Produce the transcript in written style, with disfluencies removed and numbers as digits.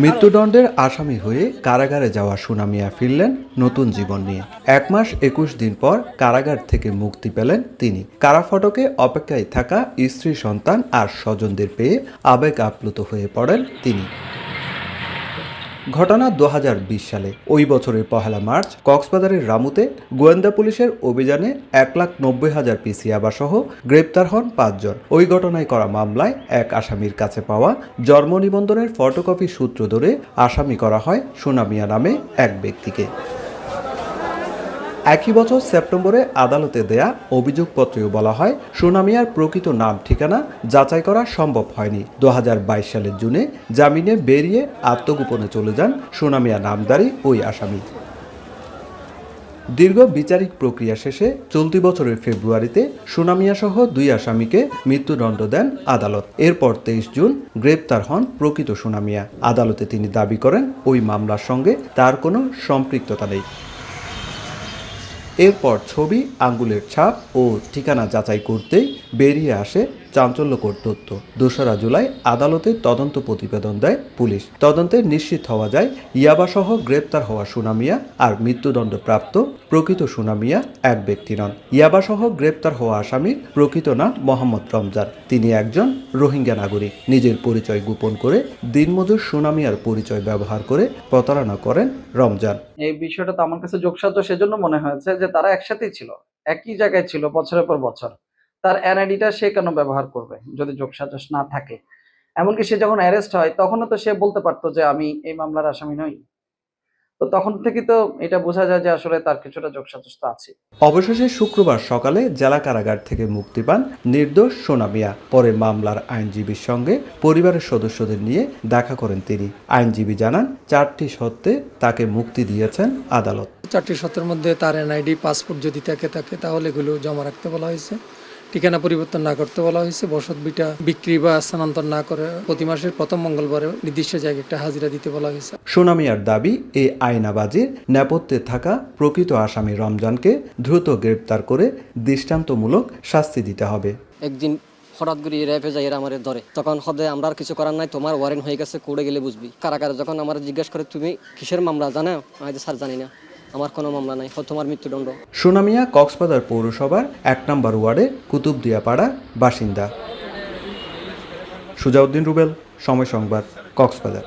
মৃত্যুদণ্ডের আসামি হয়ে কারাগারে যাওয়া সোনা মিয়া ফিরলেন নতুন জীবন নিয়ে। 1 মাস 21 দিন পর কারাগার থেকে মুক্তি পেলেন তিনি। কারাফটকে অপেক্ষায় থাকা স্ত্রী, সন্তান আর স্বজনদের পেয়ে আবেগ আপ্লুত হয়ে পড়েন তিনি। ঘটনা 2020 সালে। ওই বছরের 1 মার্চ কক্সবাজারের রামুতে গোয়েন্দা পুলিশের অভিযানে 1,90,000 পিস ইয়াবাসহ গ্রেপ্তার হন 5 জন। ওই ঘটনায় করা মামলায় এক আসামির কাছে পাওয়া জন্ম নিবন্ধনের ফটোকপি সূত্র ধরে আসামি করা হয় সোনা মিয়া নামে এক ব্যক্তিকে। একই বছর সেপ্টেম্বরে আদালতে দেয়া অভিযোগপত্রেও বলা হয় সোনা মিয়ার প্রকৃত নাম ঠিকানা যাচাই করা সম্ভব হয়নি। 2022 সালের জুনে জামিনে বেরিয়ে আত্মগোপনে চলে যান সোনা মিয়া নামধারী ওই আসামি। দীর্ঘ বিচারিক প্রক্রিয়া শেষে চলতি বছরের ফেব্রুয়ারিতে সোনা মিয়া সহ 2 আসামিকে মৃত্যুদণ্ড দেন আদালত। এরপর 23 জুন গ্রেপ্তার হন প্রকৃত সোনা মিয়া। আদালতে তিনি দাবি করেন ওই মামলার সঙ্গে তার কোনো সম্পৃক্ততা নেই। এরপর ছবি, আঙ্গুলের ছাপ ও ঠিকানা যাচাই করতেই বেরিয়ে আসে চাঞ্চল্যকর তথ্য। 2রা জুলাই আদালতে তদন্ত প্রতিবেদন দেয় পুলিশ। তদন্তে নিশ্চিত হওয়া যায় ইয়াবাসহ গ্রেপ্তার হওয়া সোনা মিয়া আর মৃত্যুদণ্ডপ্রাপ্ত প্রকৃত সোনা মিয়া এক ব্যক্তি নন। ইয়াবাসহ গ্রেপ্তার হওয়া আসামির প্রকৃত নাম মোহাম্মদ রমজান। তিনি একজন রোহিঙ্গা নাগরিক। নিজের পরিচয় গোপন করে দিনমজুর সোনা মিয়ার পরিচয় ব্যবহার করে প্রতারণা করেন রমজান। এই বিষয়টা তো আমার কাছে যোগসাধ্য সেজন্য মনে হয়েছে যে তারা একসাথেই ছিল, একই জায়গায় ছিল বছরের পর বছর। তার এনআইডিটা সে কেন ব্যবহার করবে যদি যোগসাজশ না থাকে? এমনকি সে যখন অ্যারেস্ট হয় তখনও তো সে বলতে পারতো যে আমি এই মামলার আসামি নই। তো তখন থেকে তো এটা বোঝা যায় যে আসলে তার কিছুটা যোগসাজশ তো আছে। অবশেষে শুক্রবার সকালে জেলা কারাগার থেকে মুক্তি পান নির্দোষ সোনা মিয়া। পরে মামলার আইনজীবীর সঙ্গে পরিবারের সদস্যদের নিয়ে দেখা করেন তিনি। আইনজীবী জানান 4টি শর্তে তাকে মুক্তি দিয়েছেন আদালত। 4টি শর্তের মধ্যে তার এনআইডি, পাসপোর্ট যদি থাকে তাহলে এগুলো জমা রাখতে বলা হয়েছে, ঠিকানা পরিবর্তন না করতে বলা হয়েছে, বসত ভিটা বিক্রি বা স্থানান্তর না করে প্রতি মাসের প্রথম মঙ্গলবারে নির্দিষ্ট জায়গায় একটা হাজিরা দিতে বলা হয়েছে। সোনা মিয়ার দাবি, এই আয়নাবাজির নেপথ্যে থাকা প্রকৃত আসামি রমজানকে দ্রুত গ্রেপ্তার করে দৃষ্টান্তমূলক শাস্তি দিতে হবে। একদিন হঠাৎ করে র্যাপে যাই এরা আমার ধরে, তখন হদে আমরা আর কিছু করার নাই, তোমার ওয়ারেন্ট হয়ে গেছে, কোর্টে গেলে বুঝবি। কারাগারে যখন আমার জিজ্ঞেস করে তুমি কিসের মামলা জানো, আমি স্যার জানি না, আমার কোনো মামলা নাই, তোমার মৃত্যুদণ্ড। সোনা মিয়া কক্সবাজার পৌরসভার 1 নম্বর ওয়ার্ডে কুতুবদিয়াপাড়া বাসিন্দা। সুজাউদ্দিন রুবেল, সময় সংবাদ, কক্সবাজার।